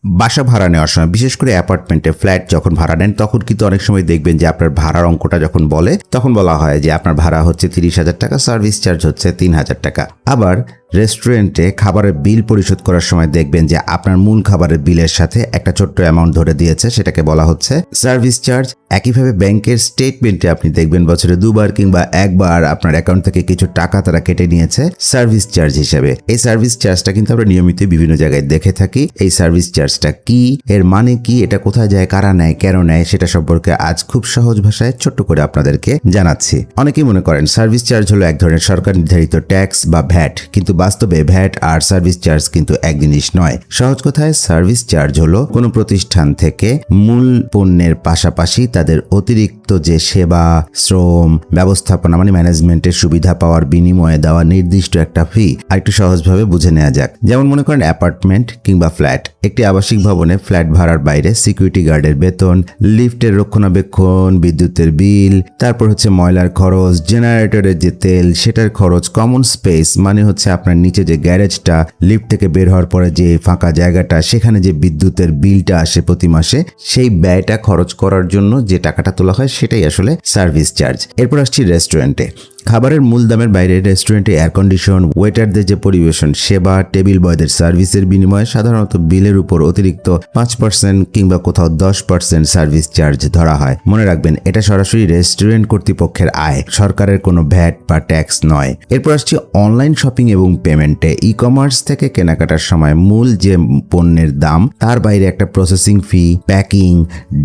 বাসা ভাড়া নেওয়ার সময়, বিশেষ করে অ্যাপার্টমেন্টে ফ্ল্যাট যখন ভাড়া নেন, তখন কিন্তু অনেক সময় দেখবেন যে আপনার ভাড়ার অঙ্কটা যখন বলে, তখন বলা হয় যে আপনার ভাড়া হচ্ছে 30,000 টাকা, সার্ভিস চার্জ হচ্ছে 3,000 টাকা। আবার রেস্টুরেন্টে খাবারের বিল পরিশোধ করার সময় দেখবেন যে আপনার মূল খাবারের বিলের সাথে একটা ছোট্ট অ্যামাউন্ট ধরে দিয়েছে, সেটাকে বলা হচ্ছে সার্ভিস চার্জ। একইভাবে ব্যাংকের স্টেটমেন্টে আপনি দেখবেন বছরে 2বার কিংবা 1বার আপনার অ্যাকাউন্ট থেকে কিছু টাকা তারা কেটে নিয়েছে সার্ভিস চার্জ হিসেবে। এই সার্ভিস চার্জটা কিন্তু আমরা নিয়মিত বিভিন্ন জায়গায় দেখে থাকি। এই সার্ভিস চার্জটা কি, এর মানে কি, এটা কোথায় যায়, কারা নেয়, কেন নেয়, সেটা সম্পর্কে আজ খুব সহজ ভাষায় ছোট্ট করে আপনাদেরকে জানাচ্ছি। অনেকেই মনে করেন সার্ভিস চার্জ হলো এক ধরনের সরকার নির্ধারিত ট্যাক্স বা ভ্যাট, কিন্তু বাস্তবে ভ্যাট আর সার্ভিস চার্জ কিন্তু এক জিনিস নয়। সহজ কথায় সার্ভিস চার্জ হলো কোনো প্রতিষ্ঠান থেকে মূল পণ্যের পাশাপাশি তাদের অতিরিক্ত যে সেবা, শ্রম, ব্যবস্থাপনা মানে ম্যানেজমেন্টের সুবিধা পাওয়ার বিনিময়ে দেওয়া নির্দিষ্ট একটা ফি। আর একটু সহজভাবে বুঝে নেওয়া যাক। যেমন মনে করেন অ্যাপার্টমেন্ট কিংবা ফ্ল্যাট, একটি আবাসিক ভবনে ফ্ল্যাট ভাড়ার বাইরে সিকিউরিটি গার্ডের বেতন, লিফটের রক্ষণাবেক্ষণ, বিদ্যুতের বিল, তারপর হচ্ছে ময়লার খরচ, জেনারেটরের যে তেল সেটার খরচ, কমন স্পেস মানে হচ্ছে আপনার নিচে যে গ্যারেজটা, লিফট থেকে বের হওয়ার পরে যে ফাঁকা জায়গাটা, সেখানে যে বিদ্যুতের বিলটা আসে প্রতি মাসে, সেই ব্যয়টা খরচ করার জন্য যে টাকাটা তোলা হয় সেটাই আসলে সার্ভিস চার্জ। এরপর আসছি রেস্টুরেন্টে। খাবারের মূল দামের বাইরে রেস্টুরেন্টে এয়ার কন্ডিশন, ওয়েটারদের যে পরিবেশন, সেবা, টেবিল বয়দের সার্ভিসের বিনিময়ে সাধারণত বিলের উপর অতিরিক্ত 5% কিংবা কোথাও 10% সার্ভিস চার্জ ধরা হয়। মনে রাখবেন, এটা সরাসরি রেস্টুরেন্ট কর্তৃপক্ষের আয়, সরকারের কোনো ভ্যাট বা ট্যাক্স নয়। এরপর আসছি অনলাইন শপিং এবং পেমেন্টে। ই কমার্স থেকে কেনাকাটার সময় মূল যে পণ্যের দাম, তার বাইরে একটা processing fee, packing,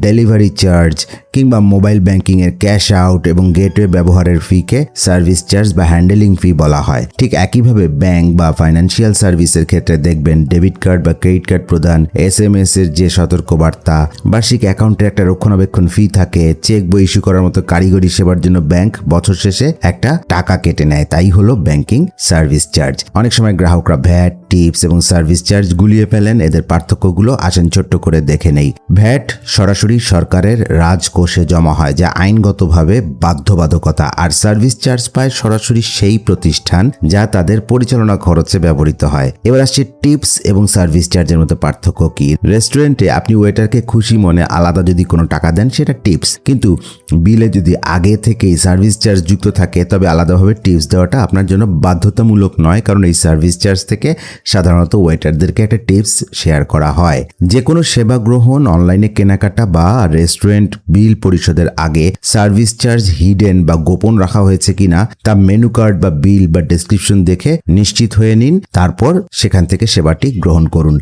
delivery charge কিংবা মোবাইল ব্যাংকিং এর ক্যাশ আউট এবং গেটওয়ে ব্যবহারের ফিকে সার্ভিস চার্জ বা হ্যান্ডেলিং ফি বলা হয়। ঠিক একইভাবে ব্যাংক বা ফাইন্যান্সিয়াল সার্ভিসের ক্ষেত্রে দেখবেন ডেবিট কার্ড বা ক্রেডিট কার্ড প্রদান, SMS এর যে সতর্কবার্তা, বার্ষিক অ্যাকাউন্টের একটা রক্ষণাবেক্ষণ ফি থাকে, চেক বই ইস্যু করার মতো কারিগরি সেবার জন্য ব্যাংক বছর শেষে একটা টাকা কেটে নেয়, তাই হলো ব্যাংকিং সার্ভিস চার্জ। অনেক সময় গ্রাহকরা ভ্যাট, টিপস এবং সার্ভিস চার্জ গুলিয়ে ফেলেন। এদের পার্থক্যগুলো আসেন ছোট্ট করে দেখে নেই। ভ্যাট সরাসরি সরকারের রাজকোষে জমা হয়, যা আইনগতভাবে বাধ্যবাধকতা, আর সার্ভিস চার্জ পায় সরাসরি সেই প্রতিষ্ঠান যা তাদের পরিচালনা খরচে ব্যবহৃত হয়। এবার আসছে টিপস এবং সার্ভিস চার্জের মধ্যে পার্থক্য কি। রেস্টুরেন্টে আপনি ওয়েটারকে খুশি মনে আলাদা যদি কোনো টাকা দেন সেটা টিপস, কিন্তু বিলে যদি আগে থেকেই সার্ভিস চার্জ যুক্ত থাকে তবে আলাদাভাবে টিপস দেওয়াটা আপনার জন্য বাধ্যতামূলক নয়, কারণ এই সার্ভিস চার্জ থেকে সাধারণত ওয়েটারদেরকে একটা টিপস শেয়ার করা হয়। যে কোনো সেবা গ্রহণ, অনলাইনে কেনাকাটা বা রেস্টুরেন্ট বিল পরিশোধের আগে সার্ভিস চার্জ হিডেন বা গোপন রাখা হয়েছে কিনা তা মেনু কার্ড বা বিল বা ডেসক্রিপশন দেখে নিশ্চিত হয়ে নিন, তারপর সেখান থেকে সেবাটি গ্রহণ করুন।